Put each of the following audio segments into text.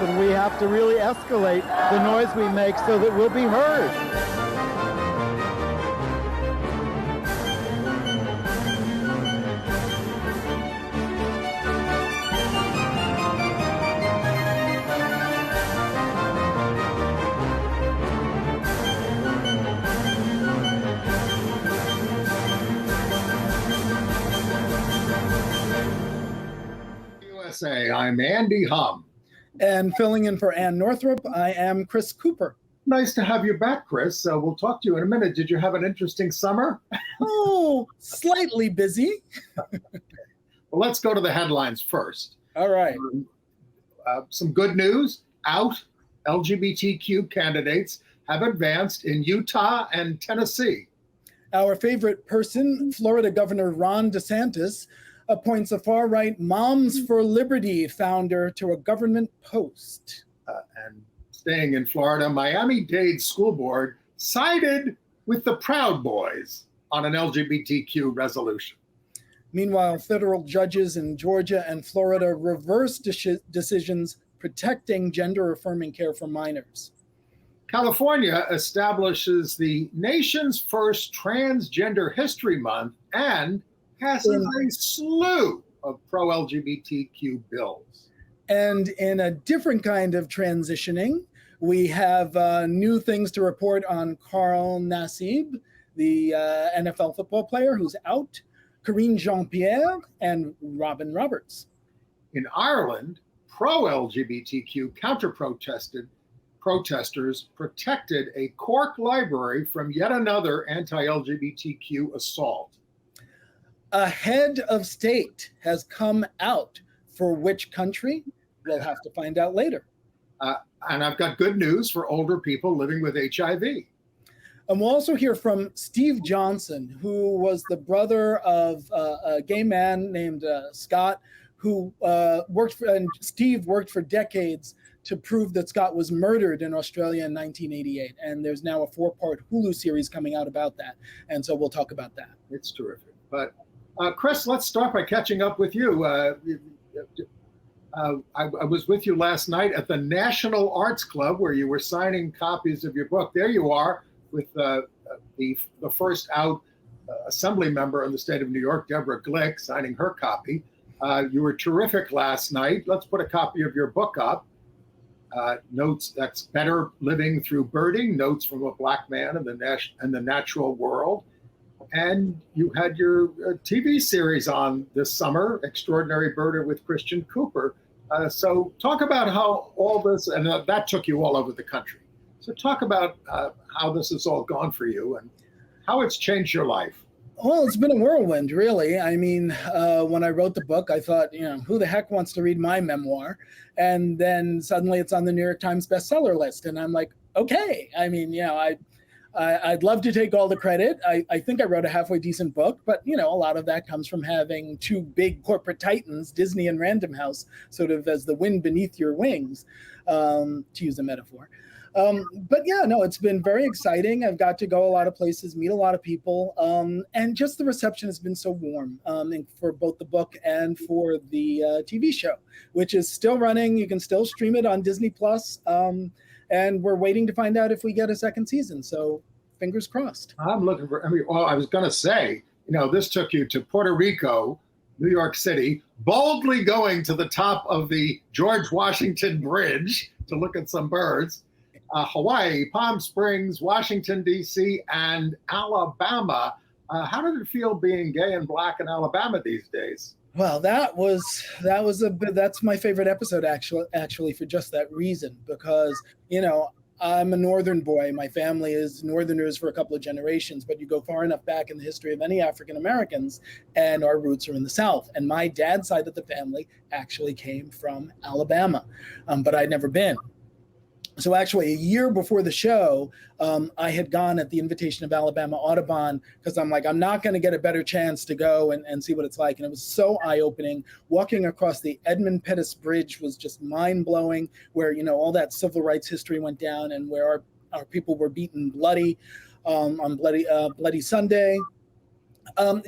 and we have to really escalate the noise we make so that we'll be heard. I'm Andy Humm. And filling in for Ann Northrup, I am Chris Cooper. Nice to have you back, Chris. We'll talk to you in a minute. Did you have an interesting summer? Oh, slightly busy. Well, let's go to the headlines first. All right. Some good news out. LGBTQ candidates have advanced in Utah and Tennessee. Our favorite person, Florida Governor Ron DeSantis, appoints a far-right Moms for Liberty founder to a government post. And staying in Florida, Miami-Dade School Board sided with the Proud Boys on an LGBTQ resolution. Meanwhile, federal judges in Georgia and Florida reverse decisions protecting gender-affirming care for minors. California establishes the nation's first Transgender History Month and passes a slew of pro-LGBTQ bills. And in a different kind of transitioning, we have new things to report on Nassib, the NFL football player who's out, Karine Jean-Pierre, and Robin Roberts. In Ireland, pro-LGBTQ protesters protected a Cork library from yet another anti-LGBTQ assault. A head of state has come out. For which country? We'll have to find out later. And I've got good news for older people living with HIV. And we'll also hear from Steve Johnson, who was the brother of a gay man named Scott, who Steve worked for decades to prove that Scott was murdered in Australia in 1988. And there's now a 4-part Hulu series coming out about that. And so we'll talk about that. It's terrific. But Chris, let's start by catching up with you. I was with you last night at the National Arts Club where you were signing copies of your book. There you are with the first out assembly member in the state of New York, Deborah Glick, signing her copy. You were terrific last night. Let's put a copy of your book up. Notes, that's Better Living Through Birding, Notes from a Black Man in the Natural World. And you had your TV series on this summer, Extraordinary Birder with Christian Cooper. So talk about how all this, and that took you all over the country. So talk about how this has all gone for you and how it's changed your life. Well, it's been a whirlwind, really. I mean, when I wrote the book, I thought, who the heck wants to read my memoir? And then suddenly it's on the New York Times bestseller list. And I'm like, okay. I mean, I'd love to take all the credit. I think I wrote a halfway decent book, but a lot of that comes from having two big corporate titans, Disney and Random House, sort of as the wind beneath your wings, to use a metaphor. But yeah, no, it's been very exciting. I've got to go a lot of places, meet a lot of people, and just the reception has been so warm for both the book and for the TV show, which is still running. You can still stream it on Disney Plus. And we're waiting to find out if we get a second season. So fingers crossed. I'm looking for, I was going to say, this took you to Puerto Rico, New York City, boldly going to the top of the George Washington Bridge to look at some birds, Hawaii, Palm Springs, Washington, D.C., and Alabama. How did it feel being gay and Black in Alabama these days? Well, that's my favorite episode actually for just that reason, because I'm a Northern boy. My family is Northerners for a couple of generations, but you go far enough back in the history of any African Americans, and our roots are in the South. And my dad's side of the family actually came from Alabama, but I'd never been. So actually, a year before the show, I had gone at the invitation of Alabama Audubon because I'm like, I'm not going to get a better chance to go and see what it's like. And it was so eye-opening. Walking across the Edmund Pettus Bridge was just mind-blowing, where, all that civil rights history went down and where our people were beaten bloody on Bloody Sunday.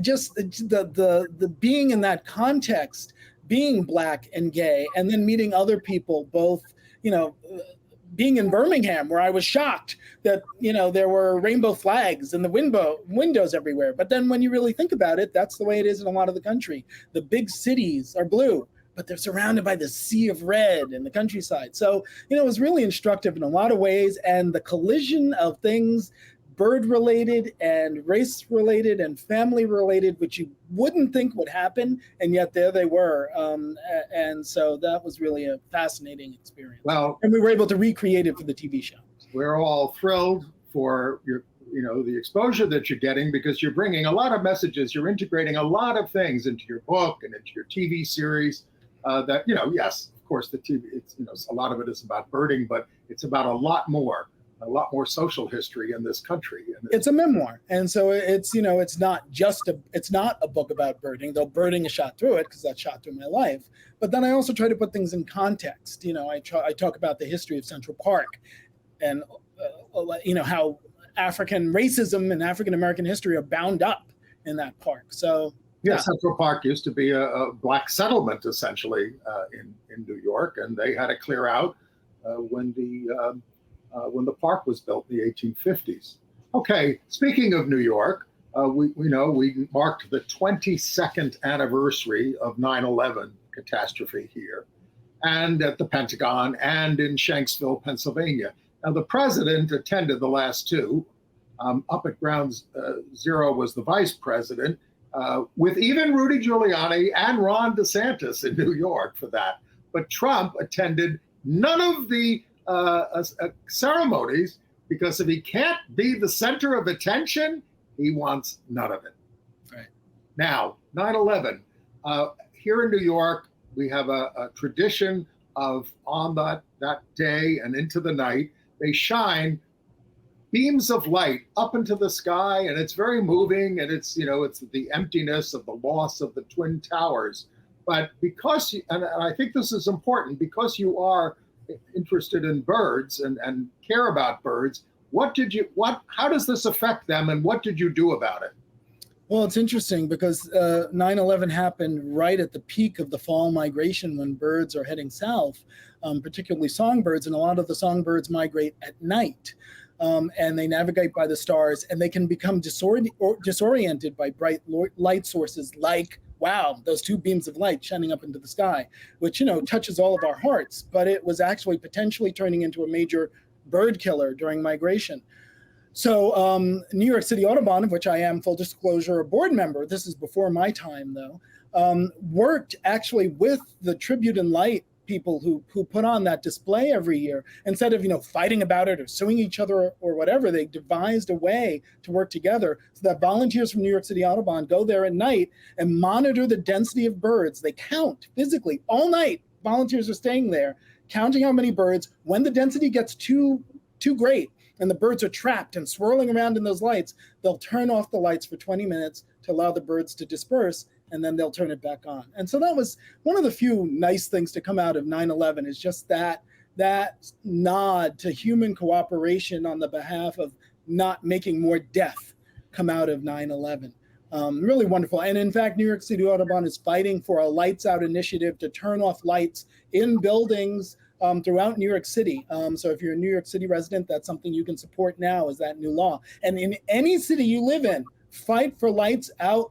Just the being in that context, being Black and gay, and then meeting other people, both being in Birmingham, where I was shocked that, there were rainbow flags in the windows everywhere. But then when you really think about it, that's the way it is in a lot of the country. The big cities are blue, but they're surrounded by the sea of red in the countryside. So, it was really instructive in a lot of ways. And the collision of things, bird-related and race-related and family-related, which you wouldn't think would happen, and yet there they were. And so that was really a fascinating experience. Well, and we were able to recreate it for the TV show. We're all thrilled for the exposure that you're getting, because you're bringing a lot of messages. You're integrating a lot of things into your book and into your TV series. That yes, of course, the TV. It's a lot of it is about birding, but it's about a lot more social history in this country. It's a memoir, and so it's it's not a book about birding, though birding is shot through it because that's shot through my life. But then I also try to put things in context. I talk about the history of Central Park, and how African racism and African American history are bound up in that park. So yeah, Central Park used to be a black settlement essentially in New York, and they had to clear out when the park was built in the 1850s. Okay, speaking of New York, we marked the 22nd anniversary of 9/11 catastrophe here, and at the Pentagon and in Shanksville, Pennsylvania. Now, the president attended the last two. Up at Ground Zero was the vice president, with even Rudy Giuliani and Ron DeSantis in New York for that. But Trump attended none of the ceremonies, because if he can't be the center of attention, he wants none of it. Right. Now, 9/11. Here in New York, we have a tradition of on that day and into the night, they shine beams of light up into the sky, and it's very moving, and it's the emptiness of the loss of the Twin Towers. But because, and I think this is important, because you are interested in birds and care about birds, how does this affect them, and what did you do about it? Well, it's interesting because 9/11 happened right at the peak of the fall migration when birds are heading south, particularly songbirds, and a lot of the songbirds migrate at night. And they navigate by the stars, and they can become disoriented by bright light sources like, wow, those two beams of light shining up into the sky, which, touches all of our hearts. But it was actually potentially turning into a major bird killer during migration. So New York City Audubon, of which I am, full disclosure, a board member, this is before my time though, worked actually with the Tribute and Light people who put on that display every year. Instead of fighting about it or suing each other or whatever, they devised a way to work together so that volunteers from New York City Audubon go there at night and monitor the density of birds. They count physically all night. Volunteers are staying there, counting how many birds. When the density gets too great and the birds are trapped and swirling around in those lights, they'll turn off the lights for 20 minutes to allow the birds to disperse, and then they'll turn it back on. And so that was one of the few nice things to come out of 9/11, is just that nod to human cooperation on the behalf of not making more death come out of 9/11. Really wonderful. And in fact, New York City Audubon is fighting for a lights out initiative to turn off lights in buildings throughout New York City. So if you're a New York City resident, that's something you can support now, is that new law. And in any city you live in, fight for lights out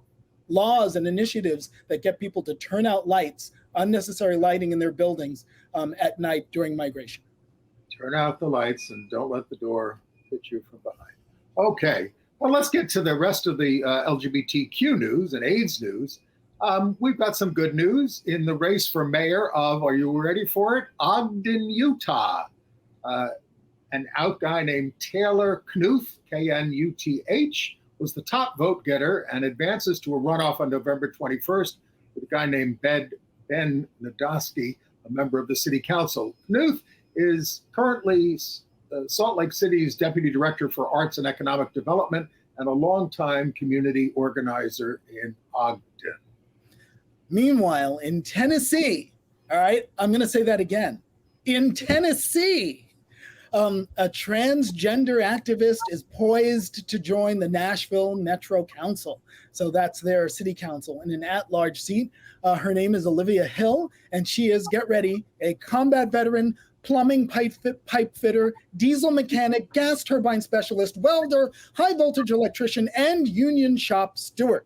laws and initiatives that get people to turn out lights, unnecessary lighting in their buildings at night during migration. Turn out the lights and don't let the door hit you from behind. Okay, well, let's get to the rest of the LGBTQ news and AIDS news. We've got some good news in the race for mayor of, are you ready for it? Ogden, Utah. An out guy named Taylor Knuth, Knuth, was the top vote getter and advances to a runoff on November 21st with a guy named Ben Nadosky, a member of the city council. Knuth is currently Salt Lake City's deputy director for arts and economic development and a longtime community organizer in Ogden. Meanwhile, in Tennessee, all right, I'm going to say that again. In Tennessee, a transgender activist is poised to join the Nashville Metro Council. So that's their city council in an at-large seat. Her name is Olivia Hill, and she is, get ready, a combat veteran, plumbing pipe fitter, diesel mechanic, gas turbine specialist, welder, high voltage electrician, and union shop steward.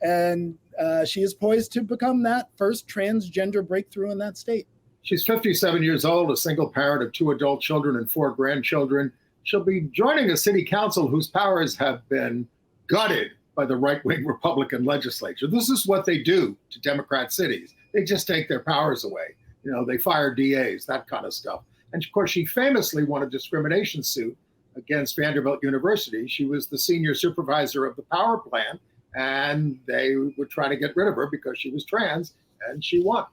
And she is poised to become that first transgender breakthrough in that state. She's 57 years old, a single parent of 2 adult children and 4 grandchildren. She'll be joining a city council whose powers have been gutted by the right-wing Republican legislature. This is what they do to Democrat cities. They just take their powers away. You know, they fire DAs, that kind of stuff. And of course, she famously won a discrimination suit against Vanderbilt University. She was the senior supervisor of the power plant, and they were trying to get rid of her because she was trans, and she won.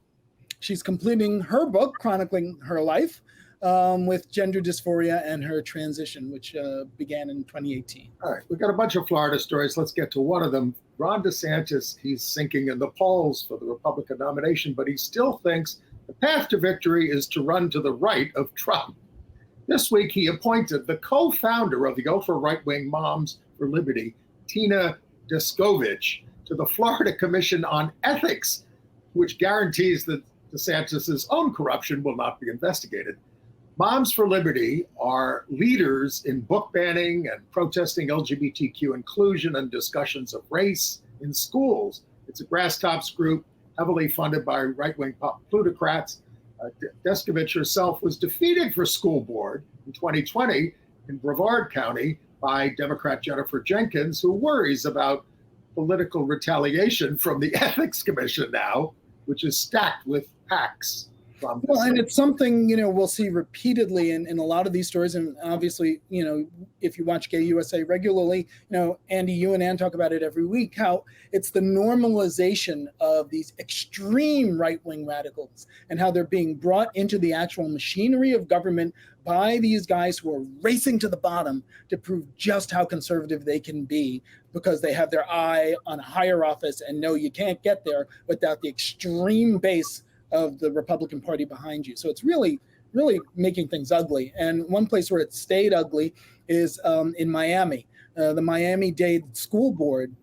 She's completing her book chronicling her life with gender dysphoria and her transition, which began in 2018. All right, we've got a bunch of Florida stories. Let's get to one of them. Ron DeSantis, he's sinking in the polls for the Republican nomination, but he still thinks the path to victory is to run to the right of Trump. This week, he appointed the co-founder of the ultra-right-wing Moms for Liberty, Tina Descovich, to the Florida Commission on Ethics, which guarantees that DeSantis' own corruption will not be investigated. Moms for Liberty are leaders in book banning and protesting LGBTQ inclusion and discussions of race in schools. It's a grass-tops group heavily funded by right-wing plutocrats. Descovich herself was defeated for school board in 2020 in Brevard County by Democrat Jennifer Jenkins, who worries about political retaliation from the Ethics Commission now, which is stacked with PACs. Well, and it's something, you know, we'll see repeatedly in a lot of these stories. And obviously, you know, if you watch Gay USA regularly, you know, Andy, you and Ann talk about it every week, how it's the normalization of these extreme right-wing radicals and how they're being brought into the actual machinery of government by these guys who are racing to the bottom to prove just how conservative they can be because they have their eye on a higher office and know you can't get there without the extreme base of the Republican Party behind you. So it's really, really making things ugly. And one place where it stayed ugly is in Miami. The Miami-Dade School Board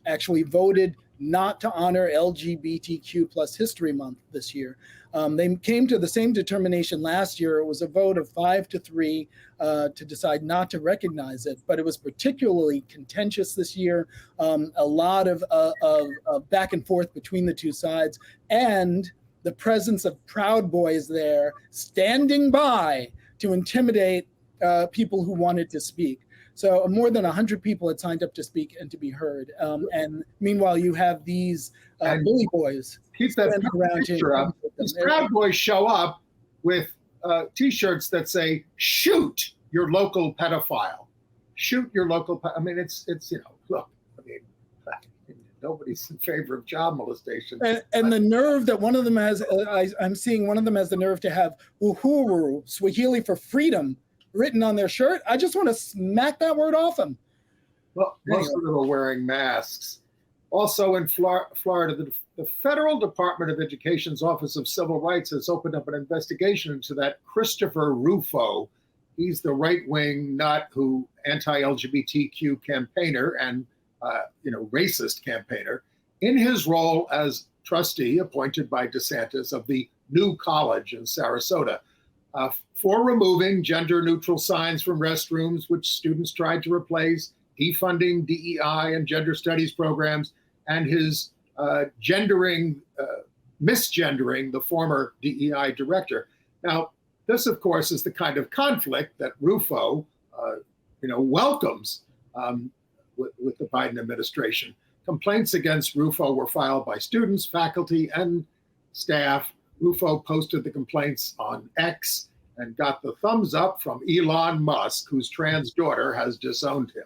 actually voted not to honor LGBTQ plus History Month this year. They came to the same determination last year. It was a vote of 5-3 to decide not to recognize it, but it was particularly contentious this year. A lot of back and forth between the two sides, and the presence of Proud Boys there standing by to intimidate people who wanted to speak. So more than 100 people had signed up to speak and to be heard. And meanwhile, you have these bully boys. Keep that picture up. These Proud Boys show up with T-shirts that say, "Shoot your local pedophile." Shoot your local. I mean, it's you know, look. I mean, nobody's in favor of child molestation. And the nerve that one of them has, I'm seeing one of them has the nerve to have Uhuru, Swahili for freedom, written on their shirt. I just want to smack that word off them. Well, most of them are wearing masks. Also in Florida, the Federal Department of Education's Office of Civil Rights has opened up an investigation into that Christopher Rufo. He's the right-wing nut who anti-LGBTQ campaigner and racist campaigner, in his role as trustee appointed by DeSantis of the new college in Sarasota, for removing gender-neutral signs from restrooms, which students tried to replace, defunding DEI and gender studies programs, and his misgendering the former DEI director. Now, this, of course, is the kind of conflict that Rufo, welcomes with the Biden administration. Complaints against Rufo were filed by students, faculty, and staff. Rufo posted the complaints on X and got the thumbs up from Elon Musk, whose trans daughter has disowned him.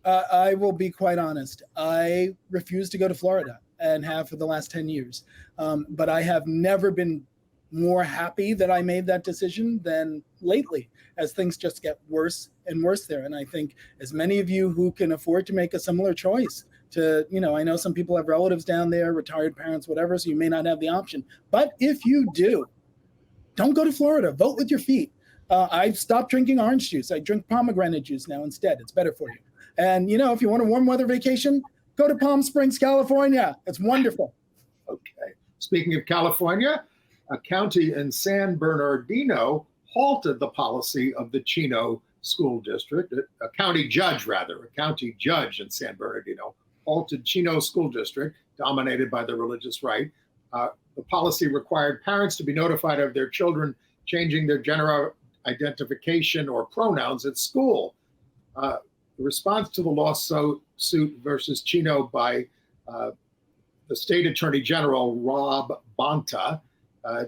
I will be quite honest. I refuse to go to Florida and have for the last 10 years. But I have never been more happy that I made that decision than lately, as things just get worse and worse there. And I think as many of you who can afford to make a similar choice to, I know some people have relatives down there, retired parents, whatever, so you may not have the option. But if you do, don't go to Florida. Vote with your feet. I've stopped drinking orange juice. I drink pomegranate juice now instead. It's better for you. And, if you want a warm weather vacation, go to Palm Springs, California. It's wonderful. Okay. Speaking of California, A county in San Bernardino halted the policy of the Chino school district, a county judge in San Bernardino halted Chino school district, dominated by the religious right. The policy required parents to be notified of their children changing their gender identification or pronouns at school. The response to the lawsuit versus Chino by the state attorney general, Rob Bonta,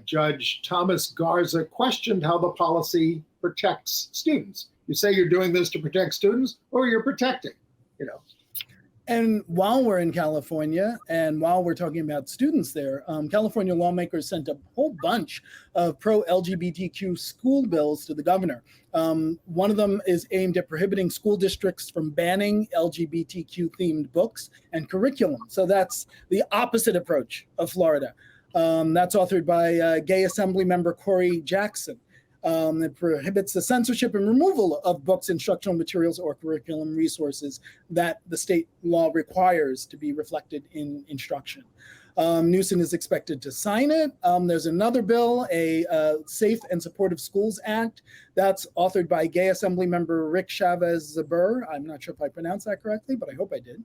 Judge Thomas Garza questioned how the policy protects students. You say you're doing this to protect students, or you're protecting, you know. And while we're in California, and while we're talking about students there, California lawmakers sent a whole bunch of pro-LGBTQ school bills to the governor. One of them is aimed at prohibiting school districts from banning LGBTQ-themed books and curriculum. So that's the opposite approach of Florida. That's authored by gay Assembly member Corey Jackson. It prohibits the censorship and removal of books, instructional materials, or curriculum resources that the state law requires to be reflected in instruction. Newsom is expected to sign it. There's another bill, a Safe and Supportive Schools Act, that's authored by gay Assembly member Rick Chavez-Zabur. I'm not sure if I pronounced that correctly, but I hope I did.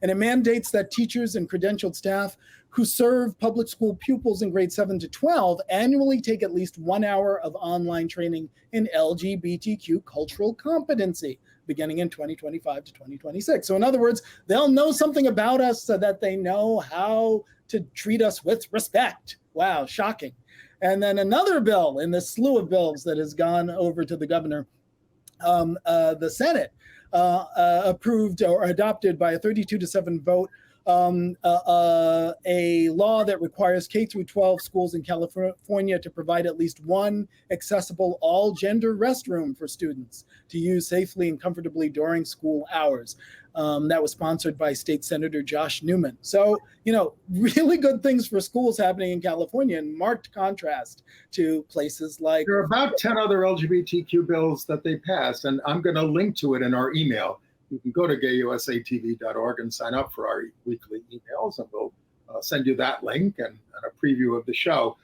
And it mandates that teachers and credentialed staff who serve public school pupils in grades 7 to 12 annually take at least 1 hour of online training in LGBTQ cultural competency, beginning in 2025 to 2026. So in other words, they'll know something about us so that they know how to treat us with respect. Wow, shocking. And then another bill in the slew of bills that has gone over to the governor, the Senate approved or adopted by a 32-7 vote a law that requires K through 12 schools in California to provide at least one accessible all-gender restroom for students to use safely and comfortably during school hours. That was sponsored by State Senator Josh Newman. So, you know, really good things for schools happening in California, in marked contrast to places like— There are about 10 other LGBTQ bills that they passed, and I'm going to link to it in our email. You can go to gayusatv.org and sign up for our weekly emails, and we'll send you that link and a preview of the show.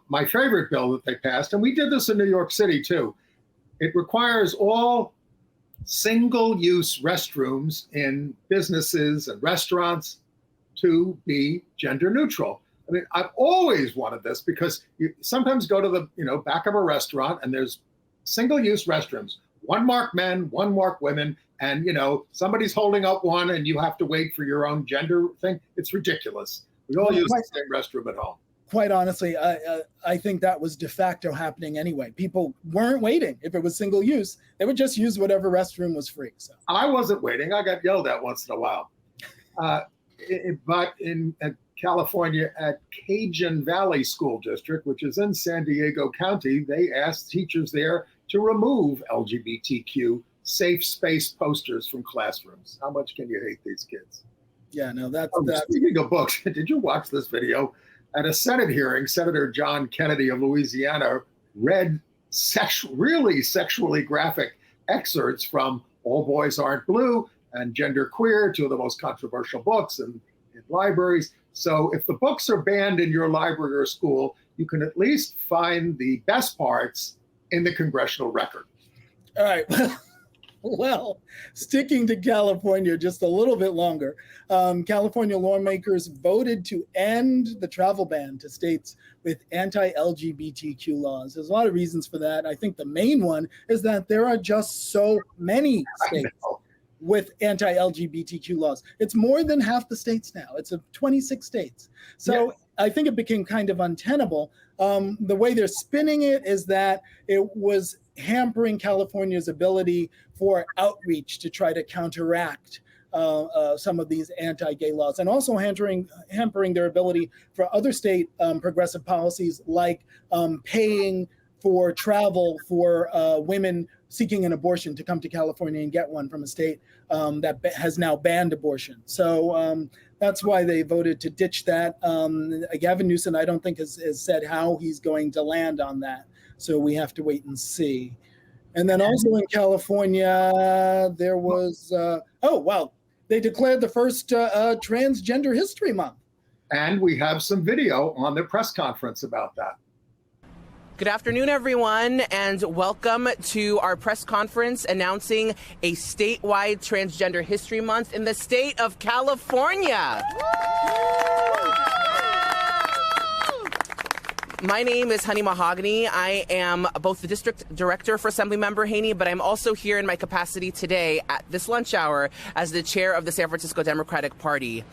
My favorite bill that they passed, and we did this in New York City too, it requires all single-use restrooms in businesses and restaurants to be gender neutral. I mean, I've always wanted this because you sometimes go to the back of a restaurant and there's single-use restrooms, one marked men, one marked women, and somebody's holding up one and you have to wait for your own gender thing. It's ridiculous. We all use the same restroom at home. Quite honestly, I think that was de facto happening anyway. People weren't waiting. If it was single use, they would just use whatever restroom was free. So I wasn't waiting. I got yelled at once in a while. But in California, at Cajun Valley School District, which is in San Diego County, they asked teachers there to remove LGBTQ safe space posters from classrooms. How much can you hate these kids? Yeah, no, that's Speaking of books, did you watch this video? At a Senate hearing, Senator John Kennedy of Louisiana read really sexually graphic excerpts from All Boys Aren't Blue and Gender Queer, two of the most controversial books in libraries. So if the books are banned in your library or school, you can at least find the best parts in the congressional record. All right. Well, sticking to California just a little bit longer, California lawmakers voted to end the travel ban to states with anti-LGBTQ laws. There's a lot of reasons for that. I think the main one is that there are just so many states with anti-LGBTQ laws. It's more than half the states now. It's 26 states. So yes. I think it became kind of untenable. The way they're spinning it is that it was hampering California's ability for outreach to try to counteract some of these anti-gay laws, and also hampering their ability for other state progressive policies like paying for travel for women seeking an abortion to come to California and get one from a state that has now banned abortion. So that's why they voted to ditch that. Gavin Newsom, I don't think has said how he's going to land on that. So we have to wait and see. And then also in California, there was, they declared the first Transgender History Month. And we have some video on the press conference about that. Good afternoon, everyone, and welcome to our press conference announcing a statewide Transgender History Month in the state of California. My name is Honey Mahogany. I am both the district director for Assemblymember Haney, but I'm also here in my capacity today at this lunch hour as the chair of the San Francisco Democratic Party.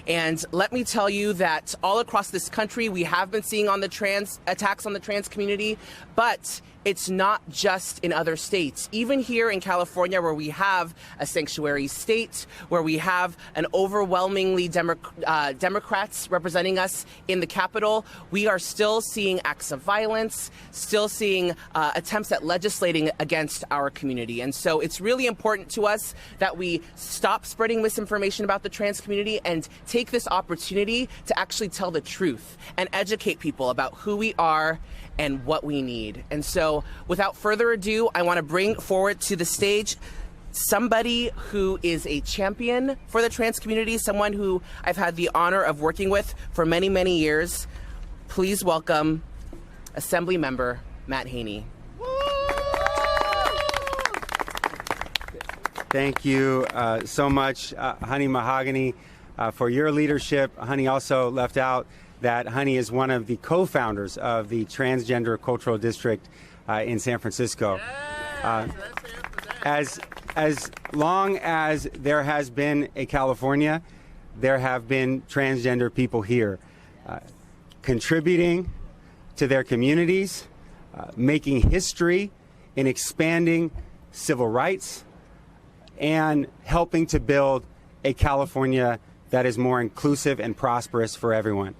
And let me tell you that all across this country, we have been seeing attacks on the trans community, but it's not just in other states. Even here in California, where we have a sanctuary state, where we have an overwhelmingly Democrats representing us in the Capitol, we are still seeing acts of violence, still seeing attempts at legislating against our community. And so it's really important to us that we stop spreading misinformation about the trans community and take this opportunity to actually tell the truth and educate people about who we are and what we need. And so without further ado, I want to bring forward to the stage somebody who is a champion for the trans community, someone who I've had the honor of working with for many, many years. Please welcome Assemblymember Matt Haney. Thank you so much, Honey Mahogany, for your leadership. Honey also left out that Honey is one of the co-founders of the Transgender Cultural District in San Francisco. As long as there has been a California, there have been transgender people here, contributing to their communities, making history in expanding civil rights, and helping to build a California that is more inclusive and prosperous for everyone.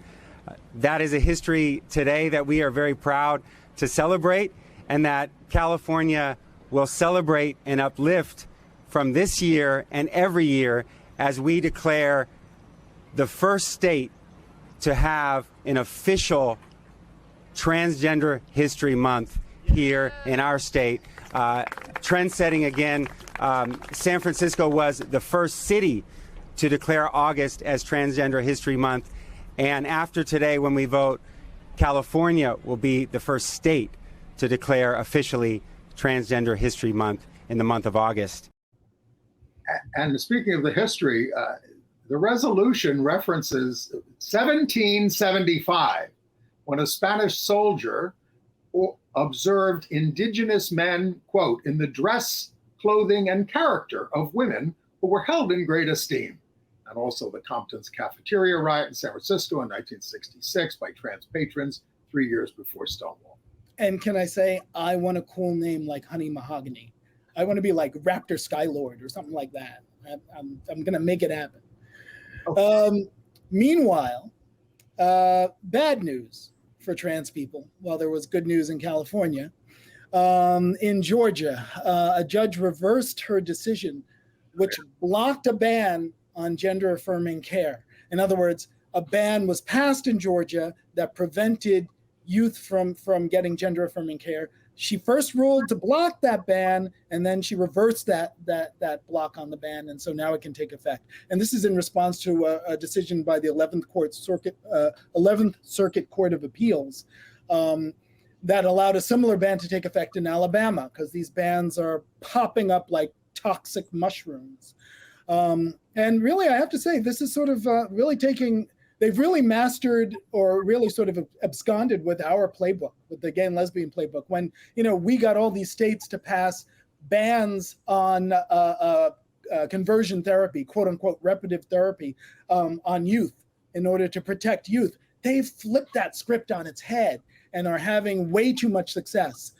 That is a history today that we are very proud to celebrate, and that California will celebrate and uplift from this year and every year as we declare the first state to have an official Transgender History Month here in our state. Trend-setting again, San Francisco was the first city to declare August as Transgender History Month. And after today, when we vote, California will be the first state to declare officially Transgender History Month in the month of August. And speaking of the history, the resolution references 1775, when a Spanish soldier observed indigenous men, quote, in the dress, clothing, and character of women who were held in great esteem. And also the Compton's cafeteria riot in San Francisco in 1966 by trans patrons 3 years before Stonewall. And can I say, I want a cool name like Honey Mahogany. I want to be like Raptor Skylord or something like that. I'm going to make it happen. Okay. Meanwhile, bad news for trans people. Well, there was good news in California. In Georgia, a judge reversed her decision, which blocked a ban on gender-affirming care. In other words, a ban was passed in Georgia that prevented youth from getting gender-affirming care. She first ruled to block that ban, and then she reversed that block on the ban, and so now it can take effect. And this is in response to a decision by the 11th Circuit Court of Appeals that allowed a similar ban to take effect in Alabama, because these bans are popping up like toxic mushrooms. And really, I have to say, this is sort of really they've really mastered or really sort of absconded with our playbook, with the gay and lesbian playbook. When, we got all these states to pass bans on conversion therapy, quote unquote, reparative therapy on youth in order to protect youth. They've flipped that script on its head and are having way too much success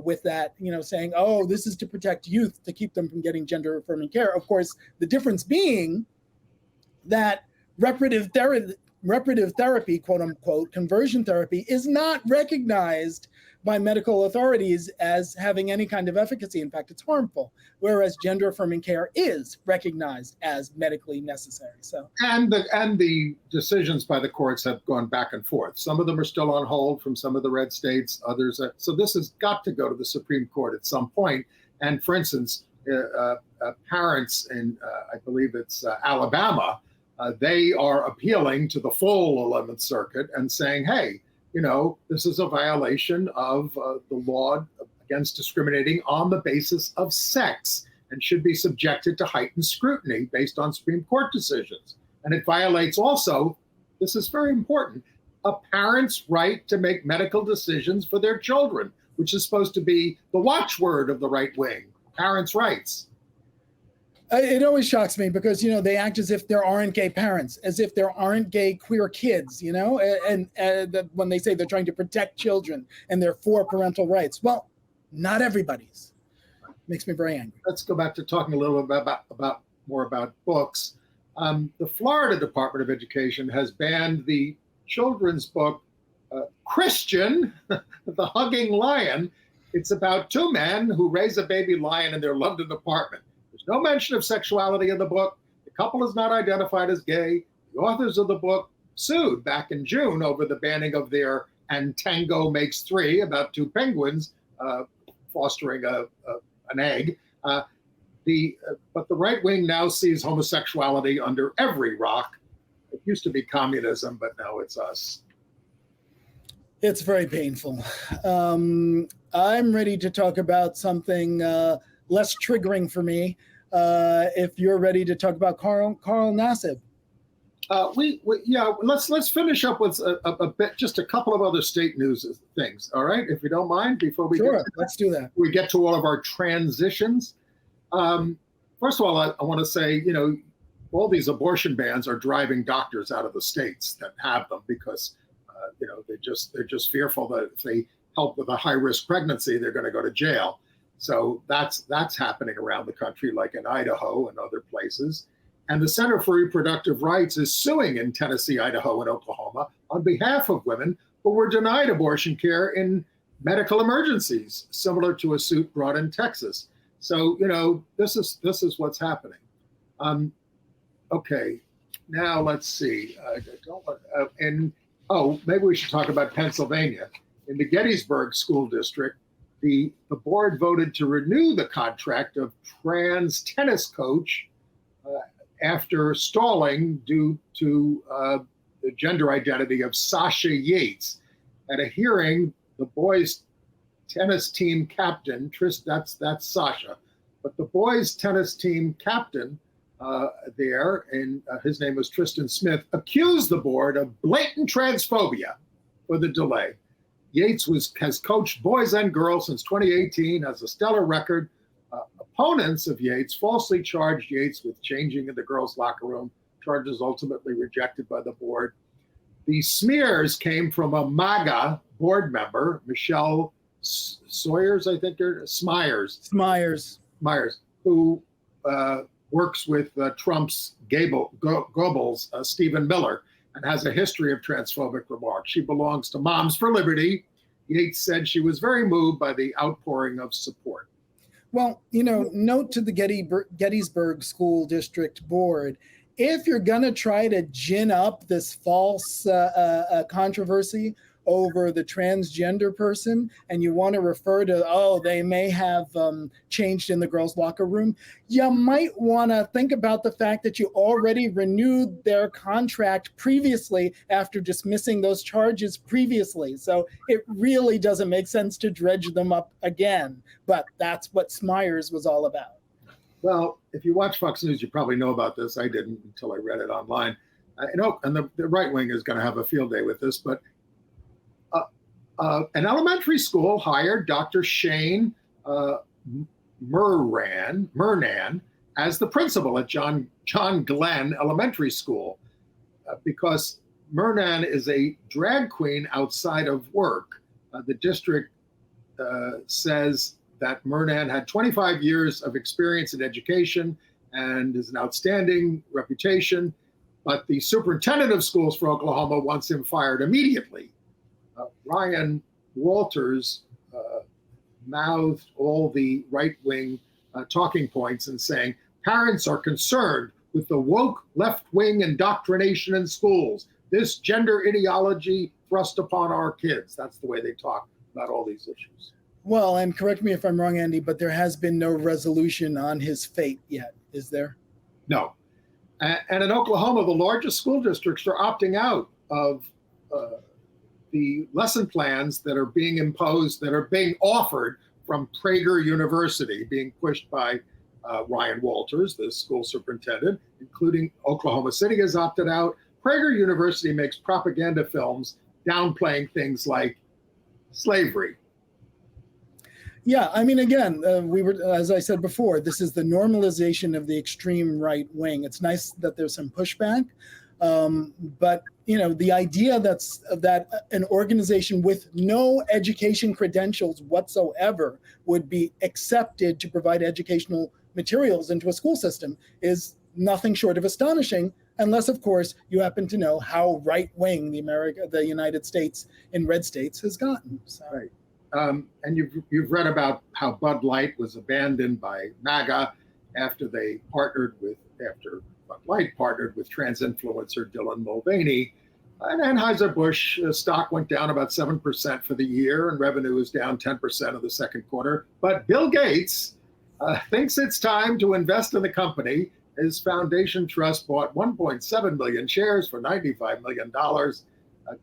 with that, saying, oh, this is to protect youth, to keep them from getting gender-affirming care. Of course, the difference being that reparative therapy, quote unquote, conversion therapy, is not recognized by medical authorities as having any kind of efficacy. In fact, it's harmful, whereas gender-affirming care is recognized as medically necessary. So, and the decisions by the courts have gone back and forth. Some of them are still on hold from some of the red states. Others are. So this has got to go to the Supreme Court at some point. And for instance, parents in, I believe it's Alabama, they are appealing to the full 11th Circuit and saying, hey, this is a violation of the law against discriminating on the basis of sex and should be subjected to heightened scrutiny based on Supreme Court decisions. And it violates also, this is very important, a parent's right to make medical decisions for their children, which is supposed to be the watchword of the right wing, parents' rights. It always shocks me because, they act as if there aren't gay parents, as if there aren't gay queer kids, and when they say they're trying to protect children and they're for parental rights. Well, not everybody's. Makes me very angry. Let's go back to talking a little bit about more about books. The Florida Department of Education has banned the children's book, Christian, the Hugging Lion. It's about two men who raise a baby lion in their London apartment. There's no mention of sexuality in the book. The couple is not identified as gay. The authors of the book sued back in June over the banning of their And Tango Makes Three, about two penguins fostering an egg. But the right wing now sees homosexuality under every rock. It used to be communism, but now it's us. It's very painful. I'm ready to talk about something less triggering for me. If you're ready to talk about Carl Nassib. Let's finish up with a bit, just a couple of other state news things. All right, if you don't mind, before we let's do that. We get to all of our transitions. First of all, I want to say, all these abortion bans are driving doctors out of the states that have them because, they're just fearful that if they help with a high-risk pregnancy, they're going to go to jail. So that's happening around the country, like in Idaho and other places. And the Center for Reproductive Rights is suing in Tennessee, Idaho, and Oklahoma on behalf of women who were denied abortion care in medical emergencies, similar to a suit brought in Texas. So, this is what's happening. Okay, now let's see. Maybe we should talk about Pennsylvania. In the Gettysburg School District, the board voted to renew the contract of trans tennis coach after stalling due to the gender identity of Sasha Yates. At a hearing, the boys' tennis team captain, that's Sasha, but the boys' tennis team captain his name was Tristan Smith, accused the board of blatant transphobia for the delay. Yates has coached boys and girls since 2018, has a stellar record. Opponents of Yates falsely charged Yates with changing in the girls' locker room, charges ultimately rejected by the board. The smears came from a MAGA board member, Michelle Smyers, who works with Trump's Goebbels, Stephen Miller, and has a history of transphobic remarks. She belongs to Moms for Liberty. Yates said she was very moved by the outpouring of support. Well, note to the Gettysburg School District Board, if you're going to try to gin up this false controversy over the transgender person, and you want to refer to, they may have changed in the girls' locker room, you might want to think about the fact that you already renewed their contract previously after dismissing those charges previously. So it really doesn't make sense to dredge them up again. But that's what Smyers was all about. Well, if you watch Fox News, you probably know about this. I didn't until I read it online. And the right wing is going to have a field day with this, but an elementary school hired Dr. Shane Murnan as the principal at John Glenn Elementary School because Murnan is a drag queen outside of work. The district says that Murnan had 25 years of experience in education and is an outstanding reputation, but the superintendent of schools for Oklahoma wants him fired immediately. Ryan Walters mouthed all the right-wing talking points and saying, parents are concerned with the woke left-wing indoctrination in schools, this gender ideology thrust upon our kids. That's the way they talk about all these issues. Well, and correct me if I'm wrong, Andy, but there has been no resolution on his fate yet, is there? No. And in Oklahoma, the largest school districts are opting out of the lesson plans that are being imposed, that are being offered from Prager University, being pushed by Ryan Walters, the school superintendent, including Oklahoma City has opted out. Prager University makes propaganda films downplaying things like slavery. Yeah, I mean, again, as I said before, this is the normalization of the extreme right wing. It's nice that there's some pushback, but the idea that an organization with no education credentials whatsoever would be accepted to provide educational materials into a school system is nothing short of astonishing, unless, of course, you happen to know how right wing the United States in red states has gotten. So. Right. And you've read about how Bud Light was abandoned by MAGA after Bud Light partnered with trans influencer Dylan Mulvaney. And Anheuser-Busch stock went down about 7% for the year, and revenue is down 10% of the second quarter. But Bill Gates thinks it's time to invest in the company. His foundation trust bought 1.7 million shares for $95 million.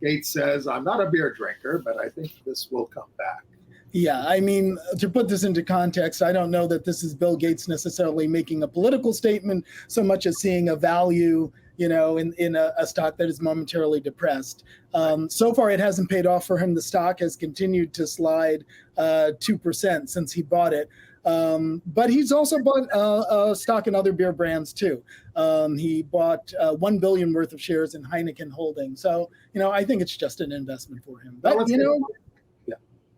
Gates says, I'm not a beer drinker, but I think this will come back. Yeah, I mean, to put this into context, I don't know that this is Bill Gates necessarily making a political statement so much as seeing a value, in a stock that is momentarily depressed. So far, it hasn't paid off for him. The stock has continued to slide 2% since he bought it. But he's also bought stock in other beer brands too. He bought $1 billion worth of shares in Heineken Holding. So, I think it's just an investment for him. But,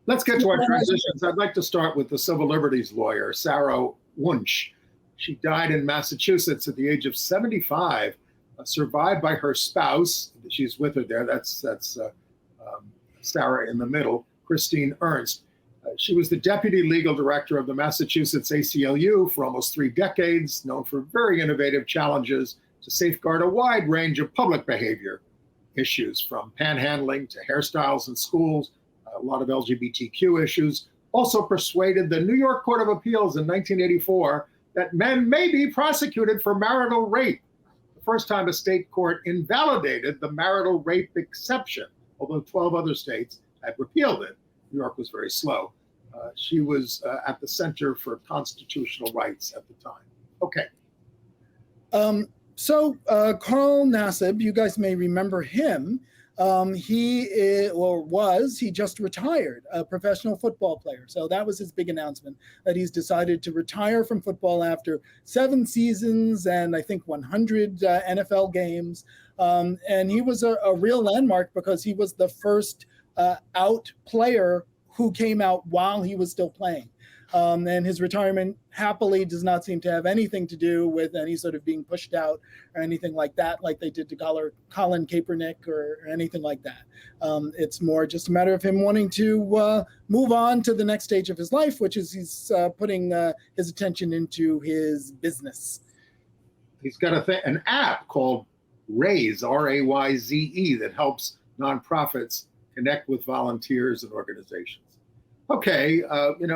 Let's get to our transitions. I'd like to start with the civil liberties lawyer, Sarah Wunsch. She died in Massachusetts at the age of 75, survived by her spouse. She's with her there. That's Sarah in the middle, Christine Ernst. She was the deputy legal director of the Massachusetts ACLU for almost 3 decades, known for very innovative challenges to safeguard a wide range of public behavior issues, from panhandling to hairstyles in schools, a lot of LGBTQ issues. Also persuaded the New York Court of Appeals in 1984 that men may be prosecuted for marital rape. The first time a state court invalidated the marital rape exception, although 12 other states had repealed it. New York was very slow. She was at the Center for Constitutional Rights at the time. Okay. So Carl Nassib, you guys may remember him. He just retired, a professional football player. So that was his big announcement, that he's decided to retire from football after 7 seasons and I think 100 NFL games. And he was a real landmark because he was the first out player who came out while he was still playing. And his retirement happily does not seem to have anything to do with any sort of being pushed out or anything like that, like they did to Colin Kaepernick or anything like that. It's more just a matter of him wanting to move on to the next stage of his life, which is he's putting his attention into his business. He's got an app called Rayze, R-A-Y-Z-E, that helps nonprofits connect with volunteers and organizations. Okay,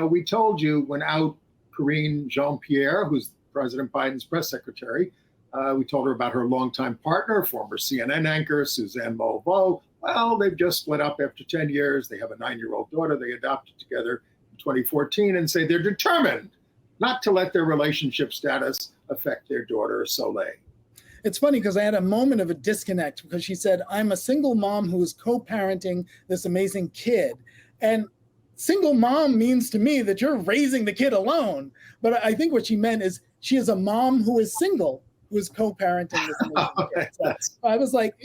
we told you when out Karine Jean-Pierre, who's President Biden's press secretary, we told her about her longtime partner, former CNN anchor, Suzanne Malveaux. Well, they've just split up after 10 years. They have a 9-year-old daughter they adopted together in 2014 and say they're determined not to let their relationship status affect their daughter, Soleil. It's funny because I had a moment of a disconnect because she said, I'm a single mom who is co-parenting this amazing kid. And single mom means to me that you're raising the kid alone. But I think what she meant is she is a mom who is single, who is co-parenting this amazing kid. So I was like,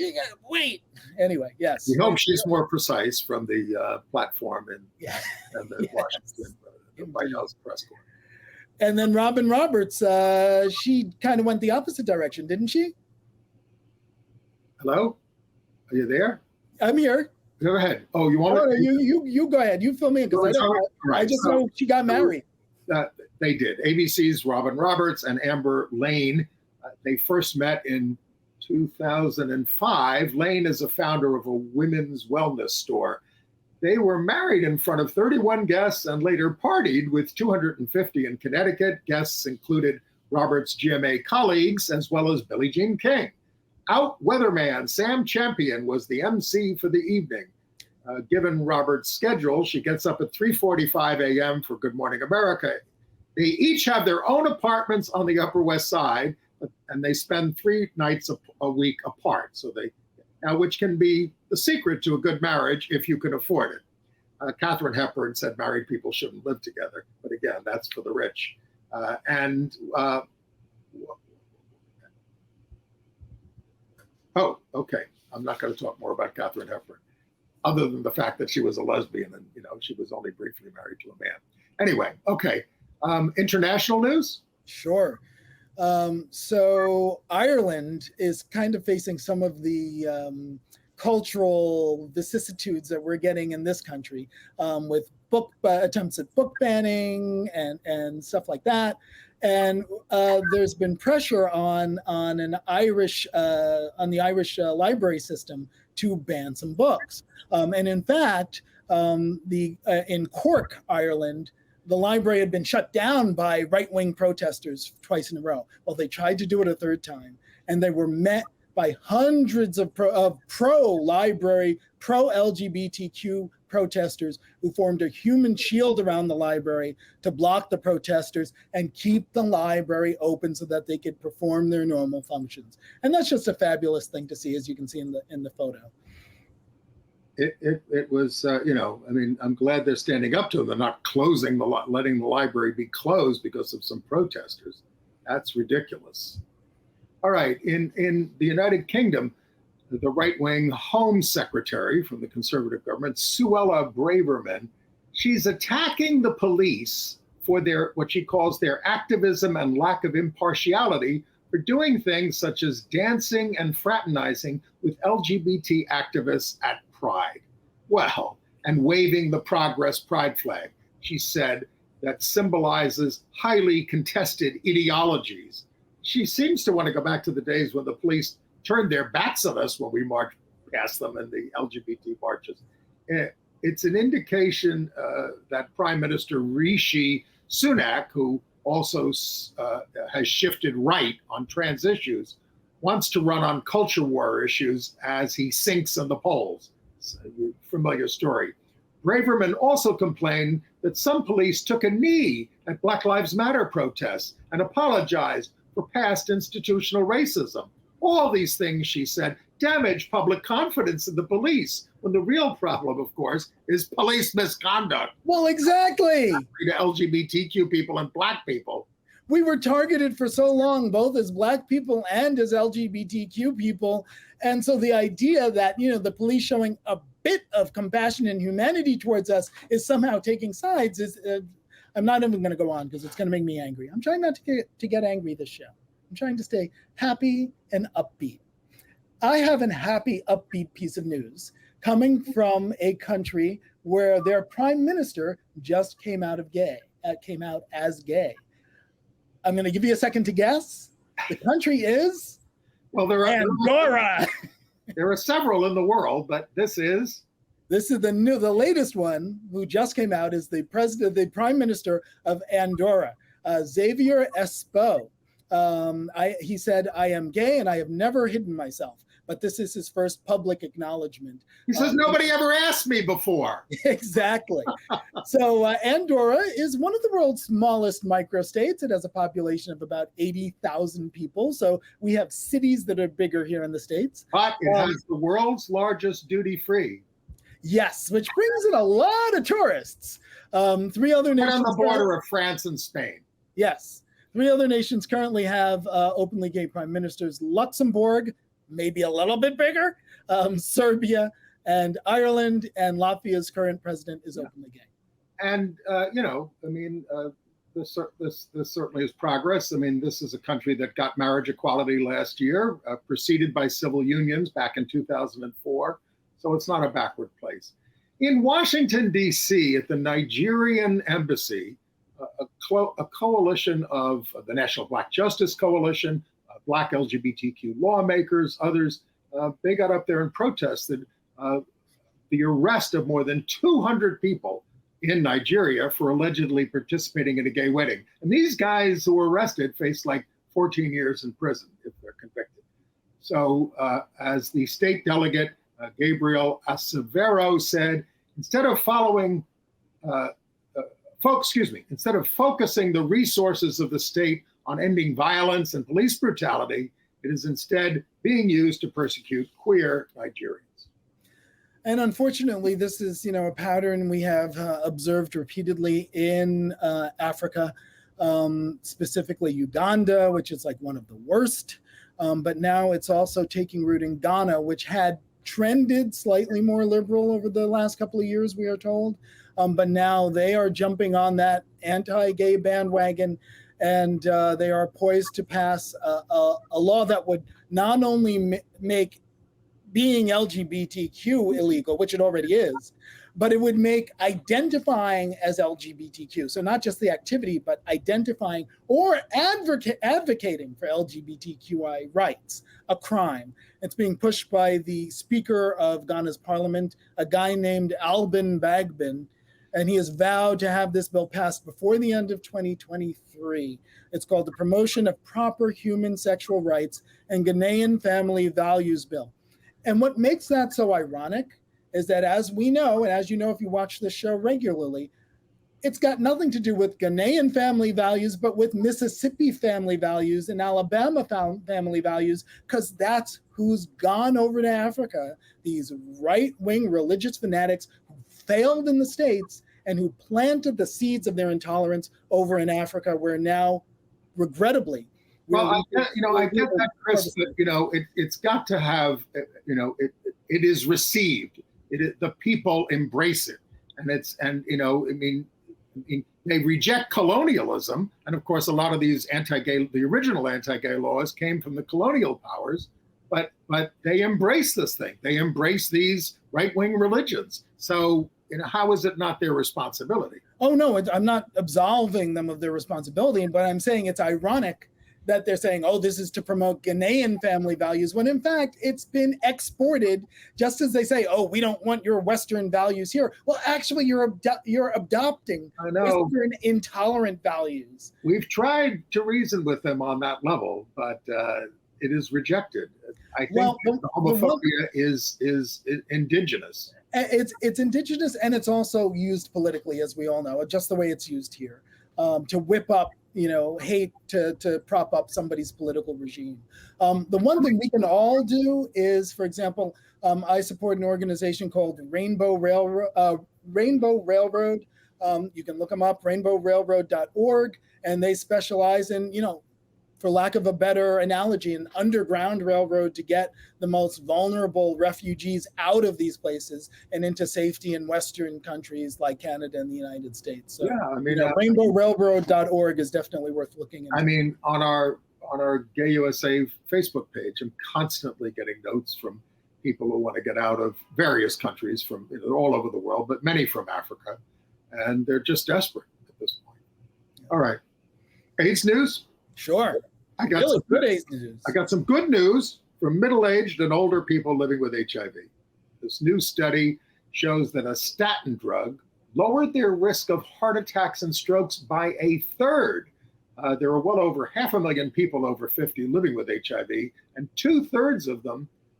wait. Anyway, yes. We hope she's more precise from the platform and the Washington White House press corps. And then Robin Roberts, she kind of went the opposite direction, didn't she? Hello? Are you there? I'm here. Go ahead. Oh, you want to? You go ahead. You fill me in because I just know she got married. They did. ABC's Robin Roberts and Amber Lane. They first met in 2005. Lane is a founder of a women's wellness store. They were married in front of 31 guests and later partied with 250 in Connecticut. Guests included Roberts' GMA colleagues as well as Billie Jean King. Out weatherman Sam Champion was the MC for the evening. given Robert's schedule, she gets up at 3:45 a.m. for Good Morning America. They each have their own apartments on the Upper West Side, and they spend 3 nights a week apart. So which can be the secret to a good marriage if you can afford it. Katharine Hepburn said married people shouldn't live together, but again, that's for the rich. Oh, okay. I'm not going to talk more about Katharine Hepburn, other than the fact that she was a lesbian and she was only briefly married to a man. Anyway, okay. International news? Sure. So Ireland is kind of facing some of the cultural vicissitudes that we're getting in this country, with attempts at book banning and stuff like that. And there's been pressure on the Irish library system to ban some books. And in fact, in Cork, Ireland, the library had been shut down by right-wing protesters twice in a row. Well, they tried to do it a third time, and they were met by hundreds of pro-library, pro-LGBTQ protesters who formed a human shield around the library to block the protesters and keep the library open so that they could perform their normal functions. And that's just a fabulous thing to see, as you can see in the photo. It was, I'm glad they're standing up to them. They're not letting the library be closed because of some protesters. That's ridiculous. All right, in the United Kingdom, the right-wing Home Secretary from the Conservative government, Suella Braverman, she's attacking the police for what she calls their activism and lack of impartiality for doing things such as dancing and fraternizing with LGBT activists at Pride. Well, and waving the Progress Pride flag, she said, that symbolizes highly contested ideologies. She seems to want to go back to the days when the police turned their backs on us when we marched past them in the LGBT marches. It's an indication that Prime Minister Rishi Sunak, who also has shifted right on trans issues, wants to run on culture war issues as he sinks in the polls. It's a familiar story. Braverman also complained that some police took a knee at Black Lives Matter protests and apologized for past institutional racism. All these things, she said, damage public confidence in the police, when the real problem, of course, is police misconduct. Well, exactly. To LGBTQ people and Black people. We were targeted for so long, both as Black people and as LGBTQ people. And so the idea that, the police showing a bit of compassion and humanity towards us is somehow taking sides is, I'm not even going to go on because it's going to make me angry. I'm trying not to get angry this show. I'm trying to stay happy and upbeat. I have a happy, upbeat piece of news coming from a country where their prime minister just came out as gay. I'm going to give you a second to guess. The country is Andorra. There are several in the world, but this is the latest one who just came out is the prime minister of Andorra, Xavier Espo. He said, "I am gay and I have never hidden myself." But this is his first public acknowledgement. He says, nobody ever asked me before. Exactly. So Andorra is one of the world's smallest microstates. It has a population of about 80,000 people. So we have cities that are bigger here in the States. But it has the world's largest duty-free. Yes, which brings in a lot of tourists. 3 other nations. On the border of France and Spain. Yes. 3 other nations currently have openly gay prime ministers. Luxembourg, maybe a little bit bigger, Serbia, and Ireland, and Latvia's current president is openly gay. And, this certainly is progress. I mean, this is a country that got marriage equality last year, preceded by civil unions back in 2004. So it's not a backward place. In Washington, D.C., at the Nigerian embassy, a coalition of the National Black Justice Coalition, Black LGBTQ lawmakers, others, they got up there and protested the arrest of more than 200 people in Nigeria for allegedly participating in a gay wedding. And these guys who were arrested face like 14 years in prison if they're convicted. So as the state delegate Gabriel Acevero, said, instead of focusing the resources of the state on ending violence and police brutality, it is instead being used to persecute queer Nigerians. And unfortunately, this is, a pattern we have observed repeatedly in Africa, specifically Uganda, which is like one of the worst. But now it's also taking root in Ghana, which had trended slightly more liberal over the last couple of years, we are told. But now they are jumping on that anti-gay bandwagon, and they are poised to pass a law that would not only make being LGBTQ illegal, which it already is, but it would make identifying as LGBTQ, so not just the activity, but identifying or advocating for LGBTQI rights, a crime. It's being pushed by the Speaker of Ghana's parliament, a guy named Alban Bagbin, and he has vowed to have this bill passed before the end of 2023. It's called the Promotion of Proper Human Sexual Rights and Ghanaian Family Values Bill. And what makes that so ironic is that, as we know, and as you know if you watch this show regularly, it's got nothing to do with Ghanaian family values, but with Mississippi family values and Alabama family values, because that's who's gone over to Africa, these right-wing religious fanatics who failed in the States and who planted the seeds of their intolerance over in Africa, where now, regrettably, well, I get that, Chris. But it's got to have, it is received. The people embrace it, they reject colonialism, and of course, a lot of these the original anti-gay laws came from the colonial powers, but they embrace this thing. They embrace these right-wing religions. So, how is it not their responsibility? Oh no, I'm not absolving them of their responsibility, but I'm saying it's ironic that they're saying, oh, this is to promote Ghanaian family values, when in fact it's been exported, just as they say, oh, we don't want your Western values here. Well, actually, you're adopting Western intolerant values. We've tried to reason with them on that level, but it is rejected. I think the homophobia is indigenous. It's indigenous, and it's also used politically, as we all know, just the way it's used here, to whip up hate to prop up somebody's political regime. The one thing we can all do is, for example, I support an organization called Rainbow Railroad. You can look them up, rainbowrailroad.org, and they specialize in, for lack of a better analogy, an underground railroad to get the most vulnerable refugees out of these places and into safety in Western countries like Canada and the United States. So, rainbowrailroad.org is definitely worth looking into. On our Gay USA Facebook page, I'm constantly getting notes from people who want to get out of various countries from all over the world, but many from Africa, and they're just desperate at this point. All right, AIDS news. Sure. I got some good news from middle-aged and older people living with HIV. This new study shows that a statin drug lowered their risk of heart attacks and strokes by a third. There are well over 500,000 people over 50 living with HIV, and 2/3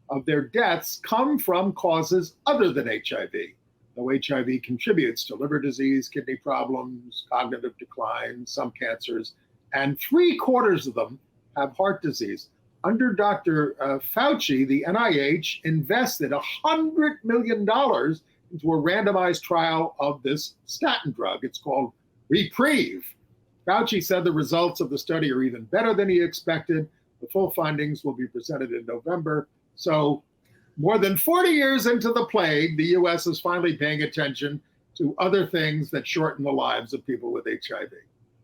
of their deaths come from causes other than HIV. Though HIV contributes to liver disease, kidney problems, cognitive decline, some cancers, and 3/4 of them have heart disease. Under Dr. Fauci, the NIH invested $100 million into a randomized trial of this statin drug. It's called Reprieve. Fauci said the results of the study are even better than he expected. The full findings will be presented in November. So more than 40 years into the plague, the U.S. is finally paying attention to other things that shorten the lives of people with HIV.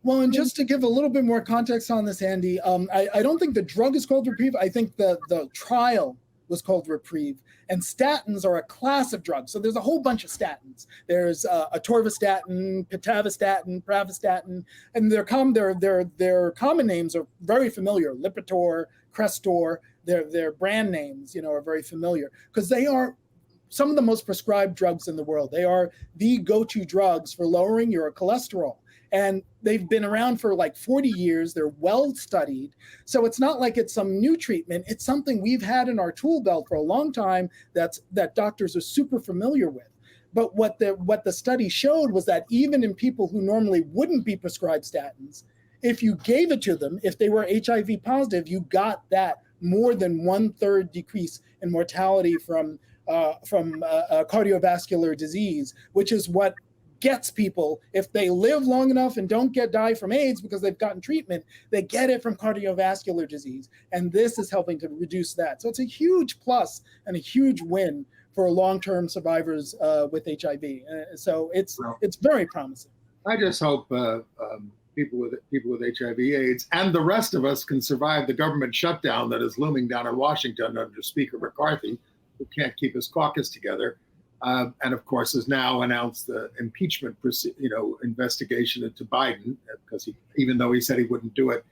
Well, and just to give a little bit more context on this, Andy, I don't think the drug is called Reprieve. I think the trial was called Reprieve. And statins are a class of drugs. So there's a whole bunch of statins. There's atorvastatin, pitavastatin, pravastatin, and their common names are very familiar. Lipitor, Crestor, their brand names, are very familiar because they are some of the most prescribed drugs in the world. They are the go-to drugs for lowering your cholesterol. And they've been around for like 40 years. They're well studied. So it's not like it's some new treatment. It's something we've had in our tool belt for a long time that doctors are super familiar with. But what the study showed was that even in people who normally wouldn't be prescribed statins, if you gave it to them, if they were HIV positive, you got that more than 1/3 decrease in mortality from cardiovascular disease, which is what gets people, if they live long enough and don't die from AIDS because they've gotten treatment, they get it from cardiovascular disease. And this is helping to reduce that. So it's a huge plus and a huge win for long-term survivors with HIV. So it's very promising. I just hope people with HIV/AIDS and the rest of us can survive the government shutdown that is looming down in Washington under Speaker McCarthy, who can't keep his caucus together, and of course has now announced the impeachment, investigation into Biden, because even though he said he wouldn't do it